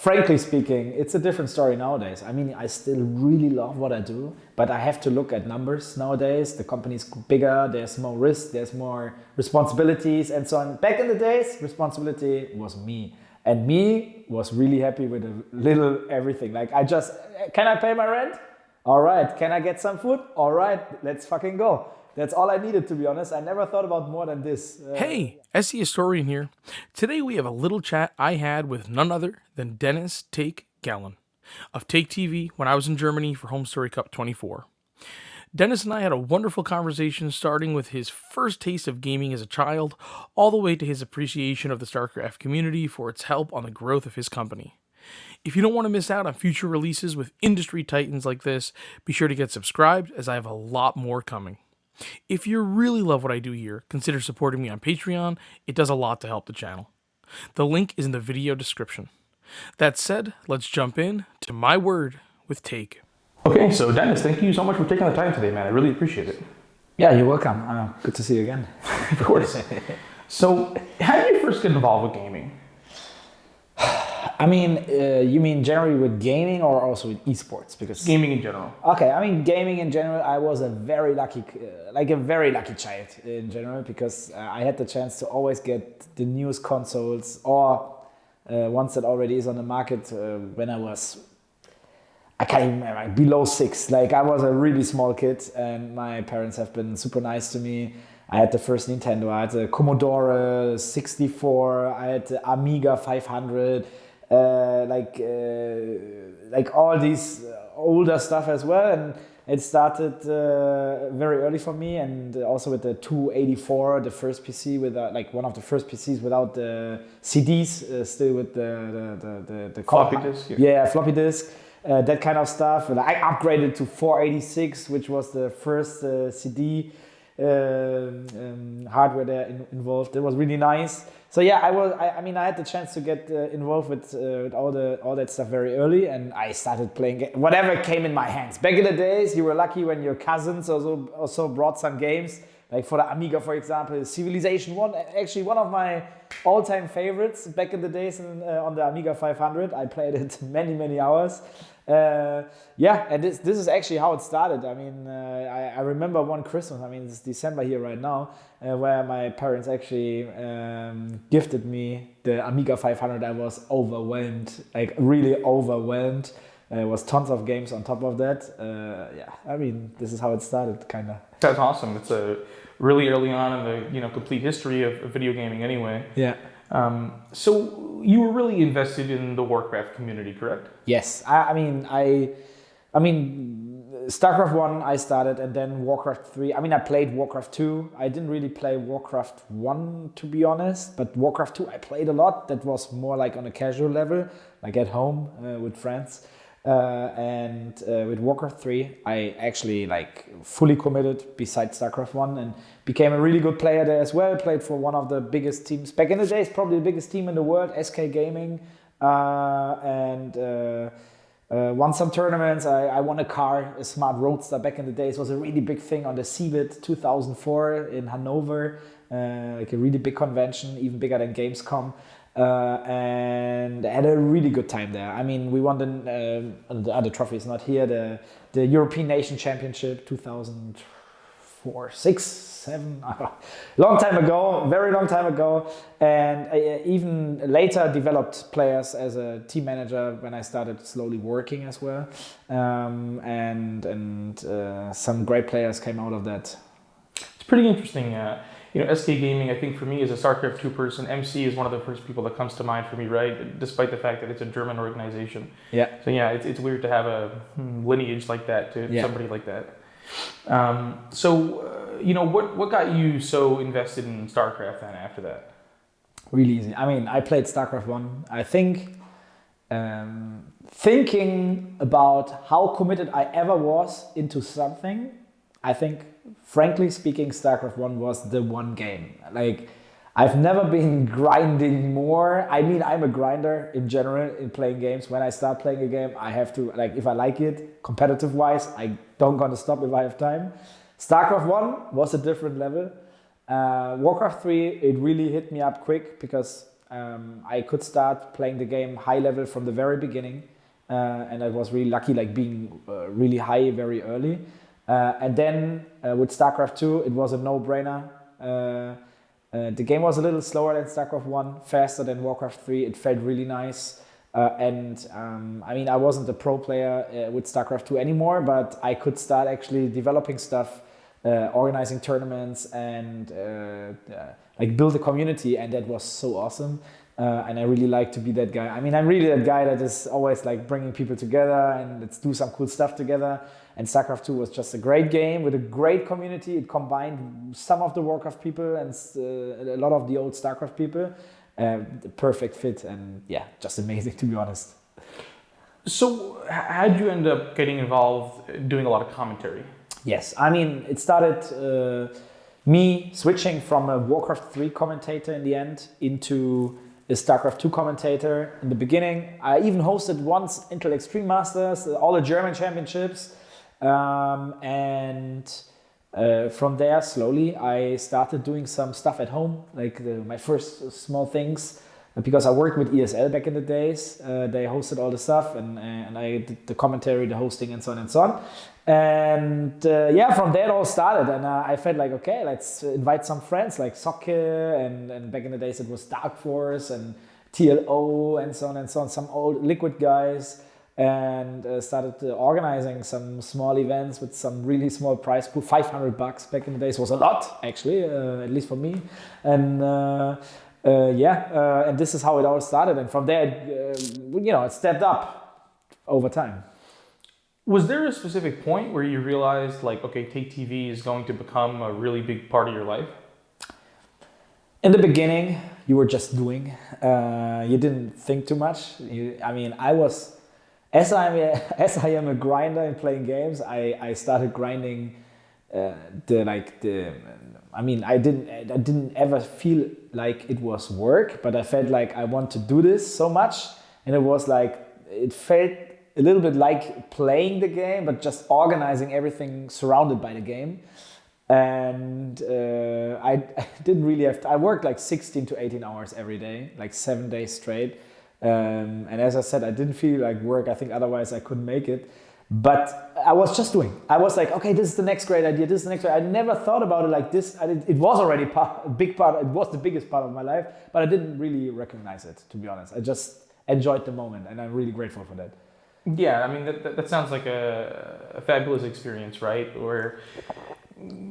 frankly speaking, it's a different story nowadays. I mean, I still really love what I do, but I have to look at numbers nowadays. The company's bigger, there's more risk, there's more responsibilities and so on. Back in the days, responsibility was me. And me was really happy with a little everything. Like can I pay my rent? All right. Can I get some food? All right. Let's fucking go. That's all I needed, to be honest. I never thought about more than this. Hey, SE Historian here. Today we have a little chat I had with none other than Dennis TaKe Gallen of TaKeTV when I was in Germany for Home Story Cup 24. Dennis and I had a wonderful conversation starting with his first taste of gaming as a child, all the way to his appreciation of the StarCraft community for its help on the growth of his company. If you don't want to miss out on future releases with industry titans like this, be sure to get subscribed as I have a lot more coming. If you really love what I do here, consider supporting me on Patreon. It does a lot to help the channel. The link is in the video description. That said, let's jump in to my word with TaKe. Okay, so Dennis, thank you so much for taking the time today, man. I really appreciate it. Yeah, you're welcome. Good to see you again. Of course. So, how did you first get involved with gaming? I mean, you mean generally with gaming or also with esports? Because gaming in general. Okay, I mean gaming in general. I was a very lucky child in general because I had the chance to always get the newest consoles or ones that already is on the market when I can't even remember, like below 6. Like I was a really small kid, and my parents have been super nice to me. I had the first Nintendo. I had the Commodore 64. I had the Amiga 500. Like all these older stuff as well, and it started very early for me, and also with the 284, the first PC with like one of the first PCs without the CDs, still with the floppy disk. Yeah, floppy disk, that kind of stuff. And I upgraded to 486, which was the first CD hardware there involved. It was really nice. So yeah, I mean, I had the chance to get involved with all that stuff very early, and I started playing whatever came in my hands. Back in the days, you were lucky when your cousins also brought some games. Like for the Amiga, for example, Civilization 1, actually one of my all-time favorites back in the days on the Amiga 500. I played it many hours. Yeah, and this is actually how it started. I mean, I remember one Christmas, I mean, it's December here right now, where my parents actually gifted me the Amiga 500. I was overwhelmed, like really overwhelmed. There was tons of games on top of that. Yeah, I mean, this is how it started, kind of. That's awesome. It's a really early on in the complete history of video gaming anyway. Yeah. So you were really invested in the Warcraft community, correct? Yes. I mean, StarCraft 1 I started, and then Warcraft 3. I mean, I played Warcraft 2. I didn't really play Warcraft 1, to be honest, but Warcraft 2 I played a lot. That was more like on a casual level, like at home with friends. And with Warcraft 3, I actually like fully committed besides StarCraft 1 and became a really good player there as well. Played for one of the biggest teams back in the days, probably the biggest team in the world, SK Gaming, and won some tournaments. I won a car, a smart roadster back in the days. It was a really big thing on the CeBIT 2004 in Hanover, like a really big convention, even bigger than Gamescom. And I had a really good time there. I mean, we won the other trophy is not here, the European Nation Championship 2004, 6, 7, long time ago, very long time ago. And I even later developed players as a team manager when I started slowly working as well. And some great players came out of that. It's pretty interesting. SK Gaming, I think for me as a StarCraft 2 person, MC is one of the first people that comes to mind for me, right? Despite the fact that it's a German organization. Yeah. So yeah, it's weird to have a lineage like that to somebody like that. What got you so invested in StarCraft then after that? Really easy. I mean, I played StarCraft 1. I think thinking about how committed I ever was into something, I think, frankly speaking, StarCraft 1 was the one game. Like, I've never been grinding more. I mean, I'm a grinder in general in playing games. When I start playing a game, I have to, like, if I like it, competitive-wise, I don't gonna stop if I have time. StarCraft 1 was a different level. Warcraft 3, it really hit me up quick because I could start playing the game high level from the very beginning, and I was really lucky, like being really high very early. And then with StarCraft 2, it was a no-brainer. The game was a little slower than StarCraft 1, faster than Warcraft 3. It felt really nice. I mean, I wasn't a pro player with StarCraft 2 anymore, but I could start actually developing stuff, organizing tournaments, and like build a community, and that was so awesome. And I really like to be that guy. I mean, I'm really that guy that is always like bringing people together and let's do some cool stuff together. And StarCraft 2 was just a great game with a great community. It combined some of the Warcraft people and a lot of the old StarCraft people. The perfect fit, and yeah, just amazing, to be honest. So how did you end up getting involved doing a lot of commentary? Yes, I mean, it started me switching from a Warcraft 3 commentator in the end into a StarCraft 2 commentator in the beginning. I even hosted once Intel Extreme Masters, all the German championships. From there, slowly, I started doing some stuff at home, like my first small things, because I worked with ESL back in the days. They hosted all the stuff, and I did the commentary, the hosting, and so on and so on. And yeah, from there it all started, and I felt like, okay, let's invite some friends like TaKe, and back in the days it was Dark Force and TLO and so on, some old Liquid guys. And started organizing some small events with some really small prize pool. $500 back in the days was a lot, actually, at least for me. And and this is how it all started. And from there, it stepped up over time. Was there a specific point where you realized, like, okay, TaKeTV is going to become a really big part of your life? In the beginning, you were just doing. You didn't think too much. As I am a grinder in playing games, I started grinding. I didn't ever feel like it was work, but I felt like I want to do this so much, and it felt a little bit like playing the game, but just organizing everything surrounded by the game. And I didn't really have. I worked like 16 to 18 hours every day, like 7 days straight. And as I said, I didn't feel like work. I think otherwise I couldn't make it. But I was just doing. I was like, okay, this is the next great idea. This is the next. I never thought about it like this. It was already a big part. It was the biggest part of my life, but I didn't really recognize it, to be honest. I just enjoyed the moment, and I'm really grateful for that. Yeah, I mean that sounds like a fabulous experience, right?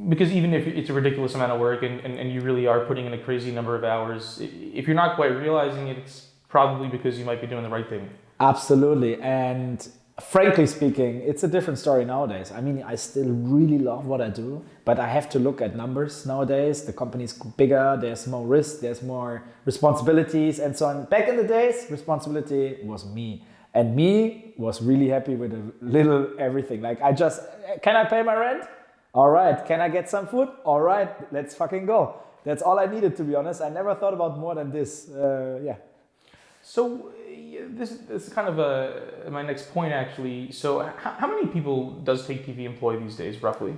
Because even if it's a ridiculous amount of work and you really are putting in a crazy number of hours, if you're not quite realizing it, it's probably because you might be doing the right thing. Absolutely. And frankly speaking, it's a different story nowadays. I mean, I still really love what I do, but I have to look at numbers nowadays. The company's bigger, there's more risk, there's more responsibilities and so on. Back in the days, responsibility was me. And me was really happy with a little everything. Like can I pay my rent? All right. Can I get some food? All right. Let's fucking go. That's all I needed, to be honest. I never thought about more than this. Yeah. So this is kind of my next point, actually. So how many people does TaKeTV employ these days, roughly?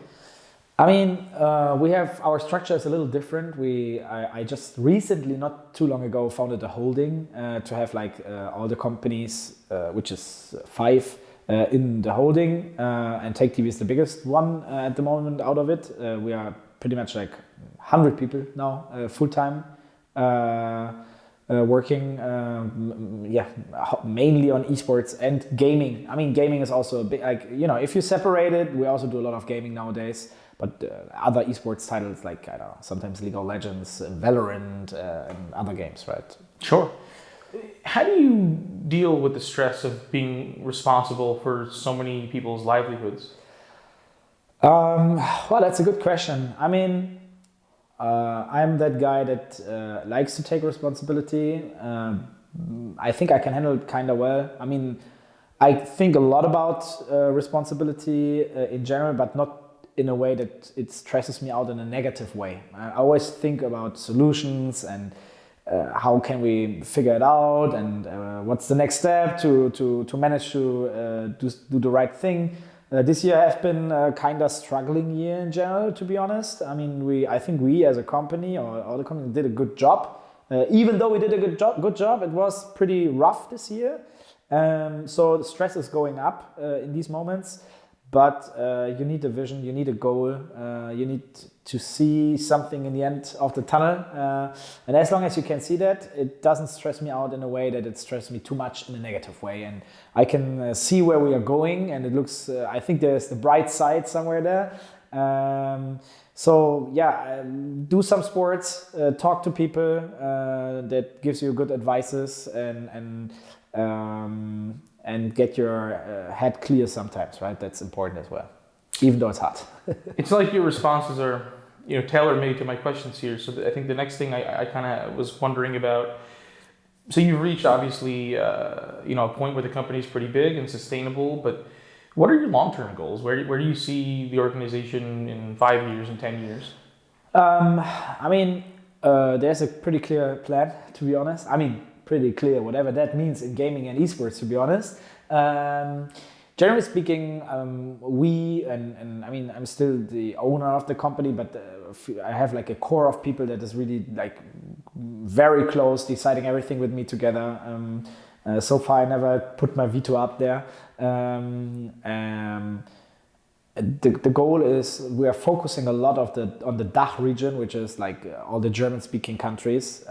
I mean, our structure is a little different. I just recently, not too long ago, founded a holding to have all the companies, which is 5 in the holding, and TaKeTV is the biggest one at the moment out of it. We are pretty much like 100 people now, full time. Working mainly on esports and gaming. I mean, gaming is also a big, if you separate it, we also do a lot of gaming nowadays, but other esports titles like, I don't know, sometimes League of Legends, Valorant, and other games, right? Sure. How do you deal with the stress of being responsible for so many people's livelihoods? Well, that's a good question. I mean, I'm that guy that likes to take responsibility. I think I can handle it kind of well. I mean, I think a lot about responsibility in general, but not in a way that it stresses me out in a negative way. I always think about solutions and how can we figure it out, and what's the next step to manage to do the right thing. This year has been a kind of struggling year in general, to be honest. I mean, I think we as a company or the company did a good job Even though we did a good job, it was pretty rough this year. So the stress is going up in these moments. But you need a vision, you need a goal, you need to see something in the end of the tunnel. And as long as you can see that, it doesn't stress me out in a way that it stresses me too much in a negative way. And I can see where we are going, and it looks, I think there's the bright side somewhere there. So yeah, do some sports, talk to people that gives you good advices, and get your head clear sometimes, right? That's important as well, even though it's hard. It's like your responses are, tailor-made to my questions here. So I think the next thing I kind of was wondering about, so you've reached obviously, a point where the company is pretty big and sustainable, but what are your long-term goals? Where do you see the organization in 5 years and 10 years? There's a pretty clear plan, to be honest. Pretty clear, whatever that means in gaming and esports, to be honest. Generally speaking, I'm still the owner of the company, but I have like a core of people that is really like very close, deciding everything with me together. So far, I never put my veto up there. The goal is we are focusing a lot on the DACH region, which is like all the German-speaking countries.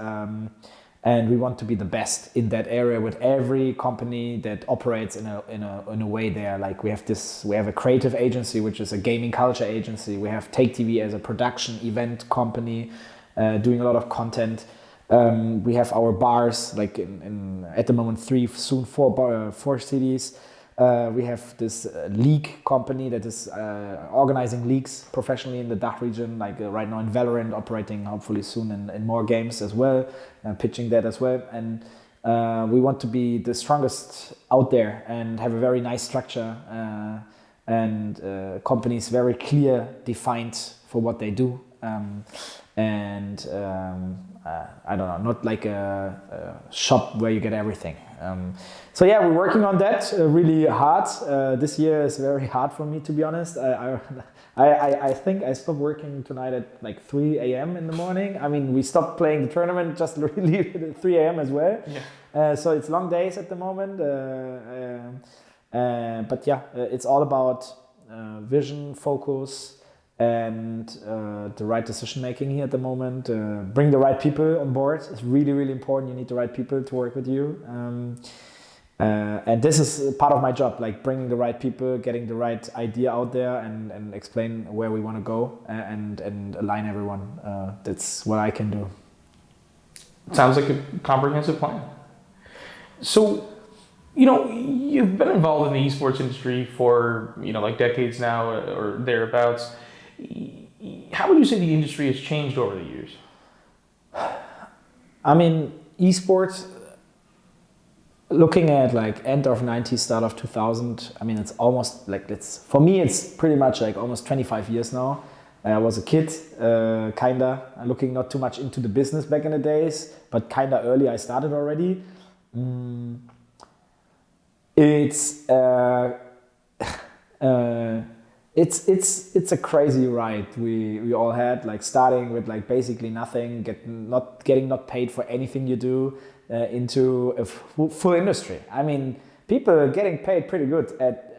And we want to be the best in that area with every company that operates in a way there. Like we have a creative agency, which is a gaming culture agency. We have TaKeTV as a production event company, doing a lot of content. We have our bars, like in at the moment 3, soon 4 cities. We have this league company that is organizing leagues professionally in the DACH region, like right now in Valorant, operating hopefully soon in more games as well, pitching that as well. And we want to be the strongest out there and have a very nice structure and companies very clear, defined for what they do. I don't know, not like a shop where you get everything. So yeah, we're working on that really hard. This year is very hard for me, to be honest. I think I stopped working tonight at like 3 a.m. in the morning. We stopped playing the tournament just really at 3 a.m. as well. Yeah. So it's long days at the moment. But yeah, it's all about vision, focus, and the right decision making here at the moment. Bring the right people on board. It's really, really important. You need the right people to work with you. And this is part of my job, like bringing the right people, getting the right idea out there, and explain where we want to go, and align everyone. That's what I can do. Sounds like a comprehensive plan. So, you've been involved in the esports industry for, like decades now or thereabouts. How would you say the industry has changed over the years? Esports, looking at like end of 90s, start of 2000, it's almost like for me, it's pretty much like almost 25 years now. I was a kid, looking not too much into the business back in the days, but early I started already. It's a crazy ride we all had, like starting with like basically nothing, getting not paid for anything you do, into a full industry. People getting paid pretty good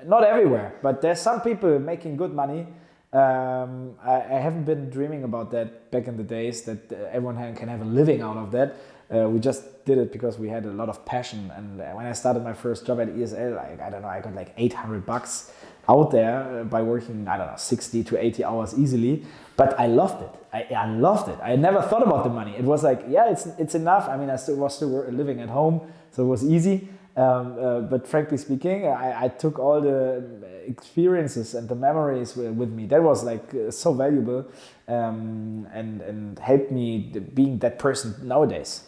not everywhere, but there's some people making good money. I haven't been dreaming about that back in the days, that everyone can have a living out of that. We just did it because we had a lot of passion. And when I started my first job at ESL, I got like $800 out there by working, 60 to 80 hours easily. But I loved it. I loved it. I never thought about the money. It was like, yeah, it's enough. I was still living at home, so it was easy. But frankly speaking, I took all the experiences and the memories with me. That was like so valuable, and helped me being that person nowadays.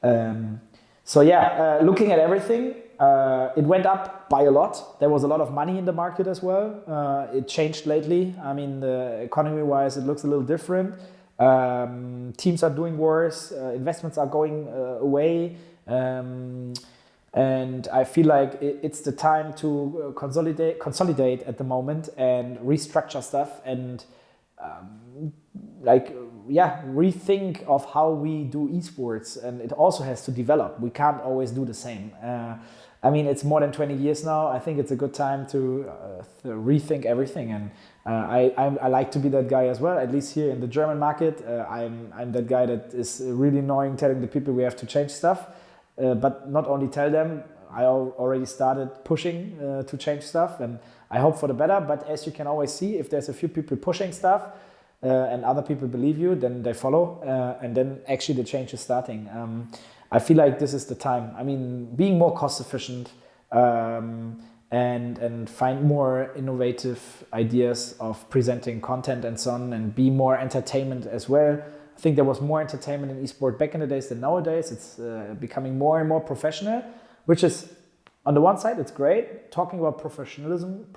Looking at everything, it went up by a lot. There was a lot of money in the market as well. It changed lately. The economy-wise, it looks a little different. Teams are doing worse. Investments are going away. And I feel like it's the time to consolidate at the moment and restructure stuff, and rethink of how we do esports, and it also has to develop. We can't always do the same. I mean, it's more than 20 years now. I think it's a good time to rethink everything, and I like to be that guy as well. At least here in the German market, I'm that guy that is really annoying, telling the people we have to change stuff, but not only tell them. I already started pushing to change stuff, and I hope for the better. But as you can always see, if there's a few people pushing stuff and other people believe you, then they follow, and then actually the change is starting. I feel like this is the time. I mean, being more cost efficient and find more innovative ideas of presenting content and so on, and be more entertainment as well. I think there was more entertainment in esport back in the days than nowadays. It's becoming more and more professional, which is, on the one side, it's great. Talking about professionalism,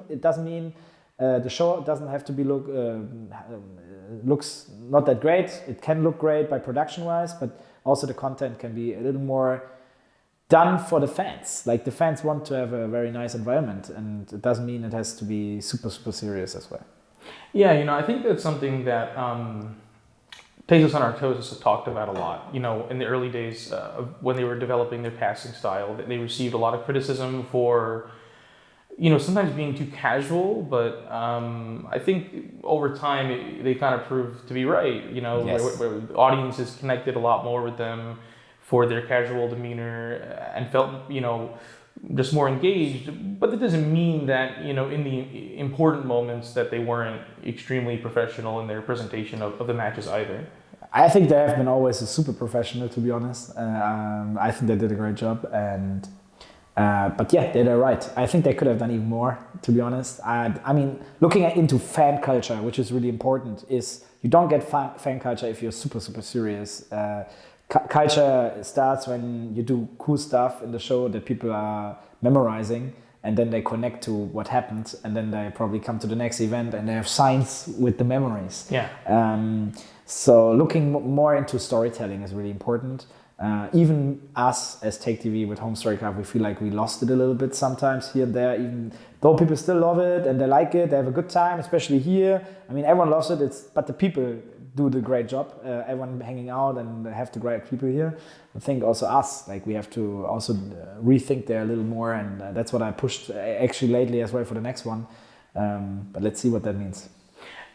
it doesn't mean the show doesn't have to be looks not that great. It can look great by production-wise, but also the content can be a little more done for the fans. Like, the fans want to have a very nice environment, and it doesn't mean it has to be super, super serious as well. Yeah, I think that's something that Takes Us on Our Toes has talked about a lot. In the early days when they were developing their passing style, they received a lot of criticism for, sometimes being too casual, but I think over time they kind of proved to be right. Yes. Where audiences connected a lot more with them for their casual demeanor and felt, just more engaged. But that doesn't mean that, in the important moments that they weren't extremely professional in their presentation of the matches either. I think they have been always a super professional, to be honest. I think they did a great job, and but yeah, they're right. I think they could have done even more, to be honest. I mean, looking into fan culture, which is really important, is you don't get fan culture if you're super, super serious. Culture starts when you do cool stuff in the show that people are memorizing, and then they connect to what happened, and then they probably come to the next event and they have signs with the memories. Yeah. So looking more into storytelling is really important. Even us as TaKeTV with Home StarCraft, we feel like we lost it a little bit sometimes here and there, even though people still love it and they like it, they have a good time, especially here. I mean, everyone loves it, but the people do the great job. Everyone hanging out and have the great people here. I think also us, like, we have to also rethink there a little more, and that's what I pushed actually lately as well for the next one. But let's see what that means.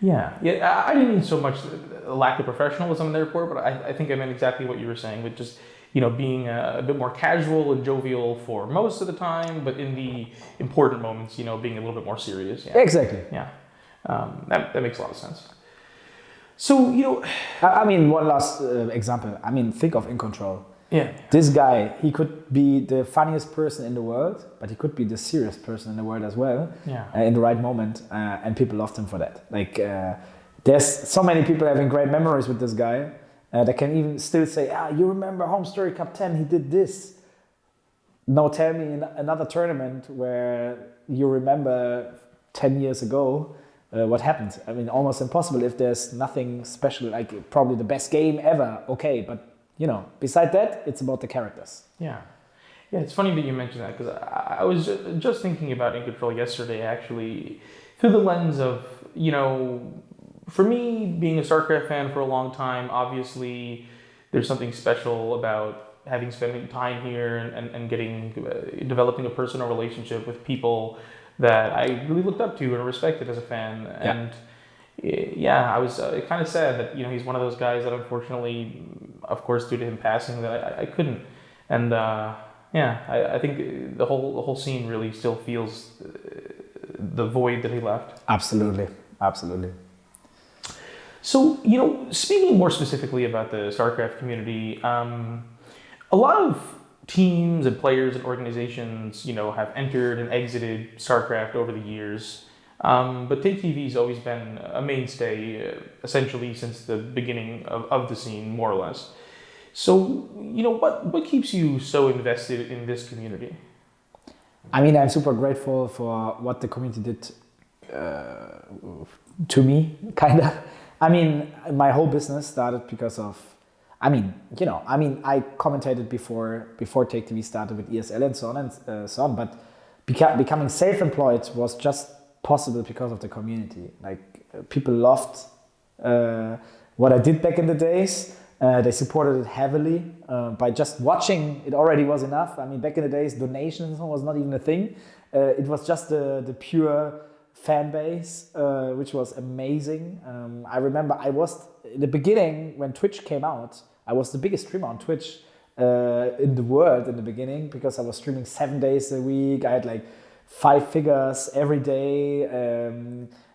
Yeah. I didn't mean so much a lack of professionalism in the report, but I think I meant exactly what you were saying, with just being a bit more casual and jovial for most of the time, but in the important moments, being a little bit more serious. Yeah. Exactly. Yeah. That makes a lot of sense. So, I mean, one last example. I mean, think of In Control. Yeah. This guy, he could be the funniest person in the world, but he could be the serious person in the world as well. Yeah. In the right moment, and people loved him for that. Like, there's so many people having great memories with this guy that can even still say, you remember Home Story Cup 10, he did this. Now tell me in another tournament where you remember 10 years ago, what happened. I mean, almost impossible if there's nothing special, like probably the best game ever. Okay, but beside that, it's about the characters. Yeah. Yeah, it's funny that you mentioned that, because I was just thinking about In Control yesterday, actually, through the lens of, for me, being a StarCraft fan for a long time, obviously there's something special about having spent time here and developing a personal relationship with people that I really looked up to and respected as a fan. Yeah. And I was kind of sad that he's one of those guys that, unfortunately, of course, due to him passing, that I couldn't. And I think the whole scene really still feels the void that he left. Absolutely. So, speaking more specifically about the StarCraft community, a lot of teams and players and organizations, have entered and exited StarCraft over the years. But TaKeTV's always been a mainstay, essentially since the beginning of the scene, more or less. So, what keeps you so invested in this community? I mean, I'm super grateful for what the community did to me, kind of. I mean, my whole business started because of, I commentated before TaKeTV started with ESL and so on, but becoming self-employed was just possible because of the community. Like, people loved what I did back in the days. They supported it heavily. By just watching, it already was enough. I mean, back in the days, donations was not even a thing. It was just the pure fan base, which was amazing. I remember I was, in the beginning, when Twitch came out, I was the biggest streamer on Twitch in the world in the beginning, because I was streaming 7 days a week. I had like 5 figures every day.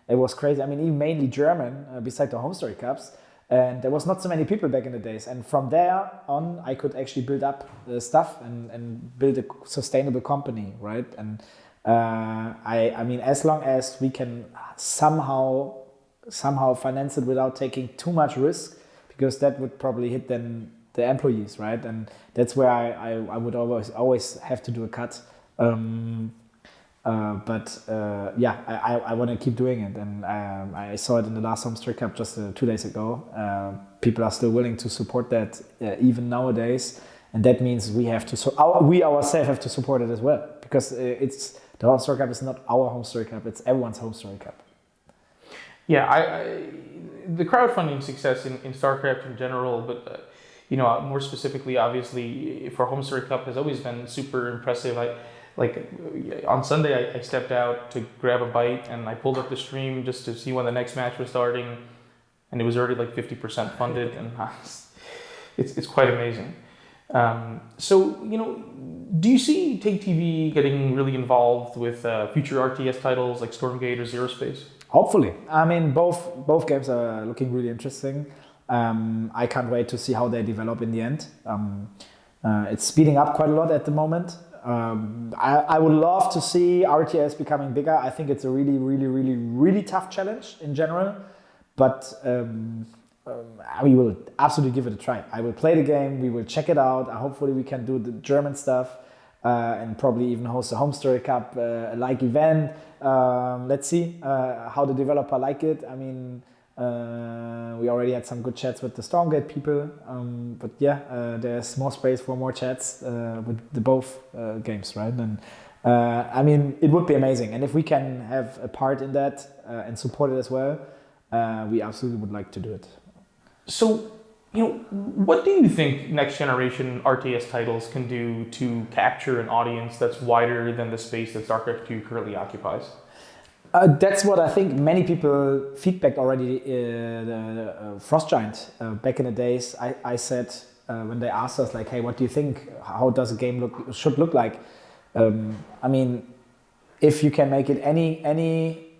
It was crazy. I mean, even mainly German, beside the Home Story Cups. And there was not so many people back in the days. And from there on, I could actually build up stuff and build a sustainable company, right? And I mean, as long as we can somehow finance it without taking too much risk, because that would probably hit then the employees, right? And that's where I would always have to do a cut. Yeah, I want to keep doing it, and I saw it in the last Home Story Cup just 2 days ago. People are still willing to support that even nowadays, and that means we have to. We ourselves have to support it as well, because it's the Home Story Cup is not our Home Story Cup; it's everyone's Home Story Cup. Yeah, the crowdfunding success in StarCraft in general, but more specifically, obviously, for Home Story Cup has always been super impressive. Like on Sunday, I stepped out to grab a bite, and I pulled up the stream just to see when the next match was starting, and it was already like 50% funded, and it's quite amazing. So do you see TaKeTV getting really involved with future RTS titles like Stormgate or Zero Space? Hopefully. I mean, both games are looking really interesting. I can't wait to see how they develop in the end. It's speeding up quite a lot at the moment. I would love to see RTS becoming bigger. I think it's a really, really, really, really tough challenge in general, but we will absolutely give it a try. I will play the game, we will check it out. Hopefully we can do the German stuff and probably even host a Home Story Cup like event. Let's see how the developer like it. I mean, we already had some good chats with the Stormgate people, but yeah, there's more space for more chats with the both games, right? And I mean, it would be amazing, and if we can have a part in that and support it as well, we absolutely would like to do it. So, what do you think next generation RTS titles can do to capture an audience that's wider than the space that StarCraft II currently occupies? That's what I think many people feedbacked already. The Frost Giant back in the days, I said when they asked us like, "Hey, what do you think? How does a game should look like?" I mean, if you can make it any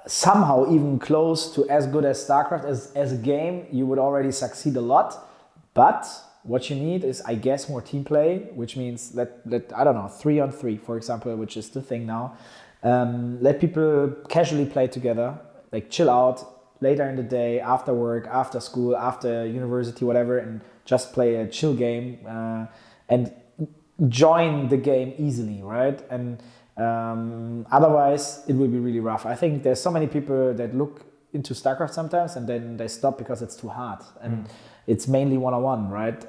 somehow even close to as good as StarCraft as a game, you would already succeed a lot. But what you need is, I guess, more team play, which means let I don't know, 3-on-3, for example, which is the thing now. Let people casually play together, like chill out later in the day, after work, after school, after university, whatever, and just play a chill game and join the game easily, right? And otherwise, it will be really rough. I think there's so many people that look into StarCraft sometimes and then they stop because it's too hard. And it's mainly one-on-one, right?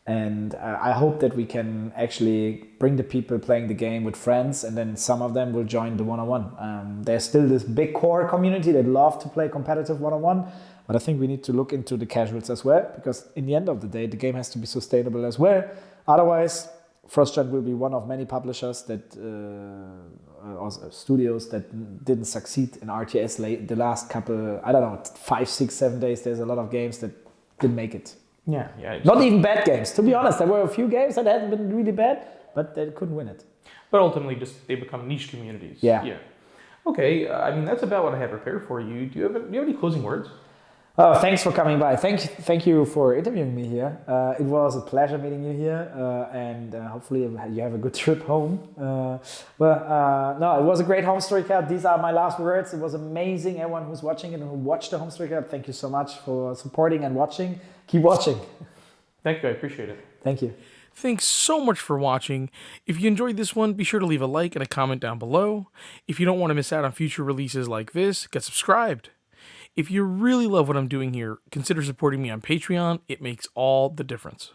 And I hope that we can actually bring the people playing the game with friends, and then some of them will join the one-on-one. There's still this big core community that love to play competitive one-on-one, but I think we need to look into the casuals as well, because in the end of the day, the game has to be sustainable as well. Otherwise, Frostgiant will be one of many publishers that, or studios that didn't succeed in RTS the last couple, I don't know, 5, 6, 7 days. There's a lot of games that didn't make it. Yeah. Not even bad games. To be honest, there were a few games that hadn't been really bad, but they couldn't win it. But ultimately, just they become niche communities. Yeah. Okay, I mean, that's about what I have prepared for you. Do you have any closing words? Oh, thanks for coming by. Thank you for interviewing me here. It was a pleasure meeting you here, and hopefully you have a good trip home. No, it was a great Home Story Cup. These are my last words. It was amazing. Everyone who's watching it and who watched the Home Story Cup, thank you so much for supporting and watching. Keep watching. Thank you. I appreciate it. Thank you. Thanks so much for watching. If you enjoyed this one, be sure to leave a like and a comment down below. If you don't want to miss out on future releases like this, get subscribed. If you really love what I'm doing here, consider supporting me on Patreon. It makes all the difference.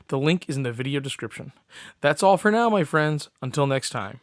The link is in the video description. That's all for now, my friends. Until next time.